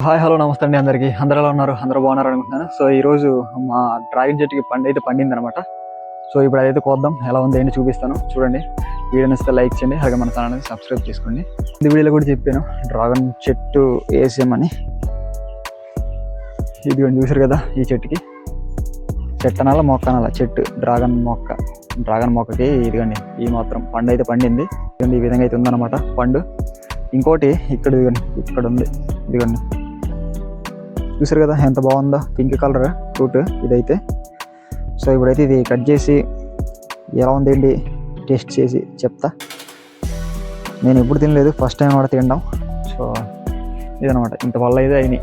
Hi hello నమస్తే అండి అందరికీ. అందరూ ఎలా ఉన్నారు? అందరూ బాగున్నారు అనుకుంటున్నాను. సో ఈరోజు మా డ్రాగన్ చెట్టుకి పండు అయితే పండింది అనమాట. సో ఇప్పుడు అదైతే కోద్దాం, ఎలా ఉంది ఏంటి చూపిస్తాను చూడండి. వీడియో నచ్చితే లైక్ చేయండి, అలాగే మన ఛానల్ని సబ్స్క్రైబ్ చేసుకోండి. ఈ వీడియోలో కూడా చెప్పాను డ్రాగన్ చెట్టు వేసామని. ఇది చూసారు కదా, ఈ చెట్టుకి చెట్టనాల మొక్క అనాల చెట్టు డ్రాగన్ మొక్కకి ఇదిగండి ఈ మాత్రం పండు అయితే పండింది. ఈ విధంగా అయితే ఉందన్నమాట పండు. ఇంకోటి ఇక్కడ ఉంది, ఇదిగోండి చూసారు కదా ఎంత బాగుందో, పింక్ కలర్ ఫ్రూట్ ఇదైతే. సో ఇప్పుడైతే ఇది కట్ చేసి ఎలా ఉందేంటి టేస్ట్ చేసి చెప్తా. నేను ఎప్పుడు తినలేదు, ఫస్ట్ టైం కూడా తినడం. సో ఇదనమాట, ఇంత వల్ల అయితే అయినాయి.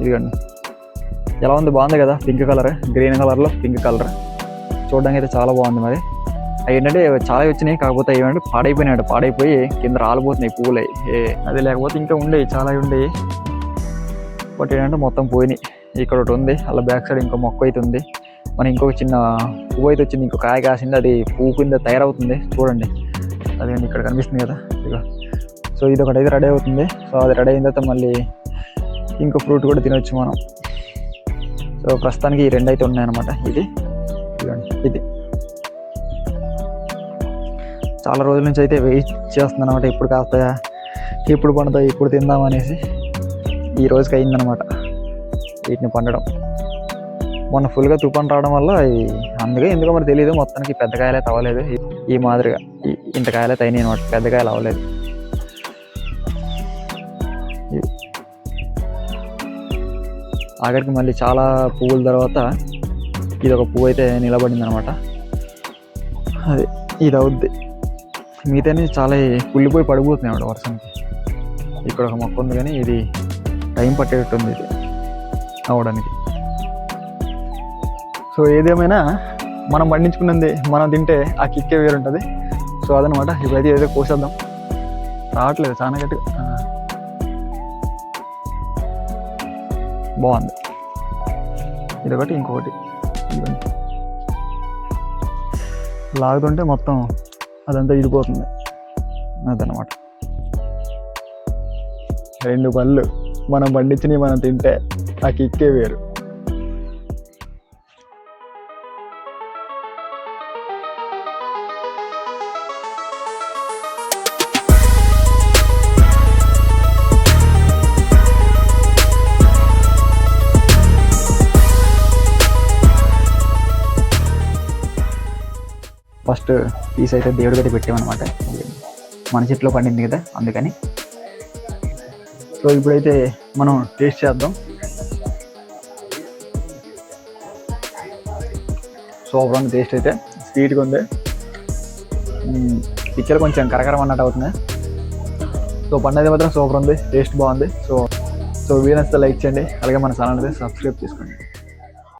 ఇదిగోండి ఎలా ఉంది, బాగుంది కదా, పింక్ కలర్, గ్రీన్ కలర్లో పింక్ కలర్ చూడడానికి అయితే చాలా బాగుంది. మరి అవి ఏంటంటే చాలా వచ్చినాయి, కాకపోతే ఏమంటే పాడైపోయి కింద రాలిపోతున్నాయి పువ్వులు. అది లేకపోతే ఇంకా ఉండేవి, చాలా ఉండేవి. బట్ ఏంటంటే మొత్తం పోయినాయి. ఇక్కడ ఒకటి ఉంది, అలా బ్యాక్ సైడ్ ఇంకో మొక్క అయితే ఉంది. మన ఇంకొక చిన్న పువ్వు అయితే వచ్చింది, ఇంకో కాయ కాసింది, అది పువ్వు కింద తయారవుతుంది చూడండి. అదేంటి ఇక్కడ కనిపిస్తుంది కదా ఇక. సో ఇది ఒకటి అయితే రెడీ అవుతుంది. సో అది రెడీ అయిన తర్వాత మళ్ళీ ఇంకో ఫ్రూట్ కూడా తినవచ్చు మనం. సో ప్రస్తుతానికి ఈ రెండు అయితే ఉన్నాయన్నమాట. ఇది చాలా రోజుల నుంచి అయితే వెయిట్ చేస్తుంది అనమాట, ఎప్పుడు కాస్తాయా, ఎప్పుడు పండుతాయి, ఎప్పుడు తిందామనేసి. ఈ రోజుకి అయిందనమాట వీటిని పండడం. మొన్న ఫుల్గా తుఫాను రావడం వల్ల అందుకే ఎందుకో మరి తెలియదు, మొత్తానికి పెద్ద కాయలే అవ్వలేదు. ఈ మాదిరిగా ఇంత కాయలే అయినాయి అనమాట, పెద్ద కాయలు అవ్వలేదు. ఆఖరికి మళ్ళీ చాలా పువ్వుల తర్వాత ఇది ఒక పువ్వు అయితే నిలబడింది అనమాట. అది ఇది అవుద్ది. మిగతానే చాలా కుళ్ళిపోయి పడిపోతున్నాయి అన్నమాట వర్షానికి. ఇక్కడ ఒక మొక్క ఉంది కానీ ఇది టైం పట్టేటట్టుంది ఇది అవ్వడానికి. సో ఏదేమైనా మనం పండించుకున్నది మనం తింటే ఆ కిక్కే వేరుంటుంది. సో అదనమాట. ఇప్పుడైతే ఏదో కోసేద్దాం. రావట్లేదు చాలా గట్టిగా, బాగుంది. ఇదొకటి, ఇంకొకటి లాగుతుంటే మొత్తం అదంతా ఇడిపోతుంది. అదనమాట, రెండు పళ్ళు మనం పండించినవి మనం తింటే ఆ కిక్కే వేరు. ఫస్ట్ పీస్ అయితే దేవుడి గది పెట్టామన్నమాట. మన చెట్లో పండింది కదా అందుకని. సో ఇప్పుడైతే మనం టేస్ట్ చేద్దాం. సూపర్ ఉంది టేస్ట్ అయితే, స్వీట్గా ఉంది. పిక్చర్ కొంచెం కరకరం అన్నట్టు అవుతుంది. సో పండేది మాత్రం సూపర్ ఉంది, టేస్ట్ బాగుంది. సో వీడియో నచ్చితే లైక్ చేయండి, అలాగే మన ఛానల్ అయితే సబ్స్క్రైబ్ చేసుకోండి.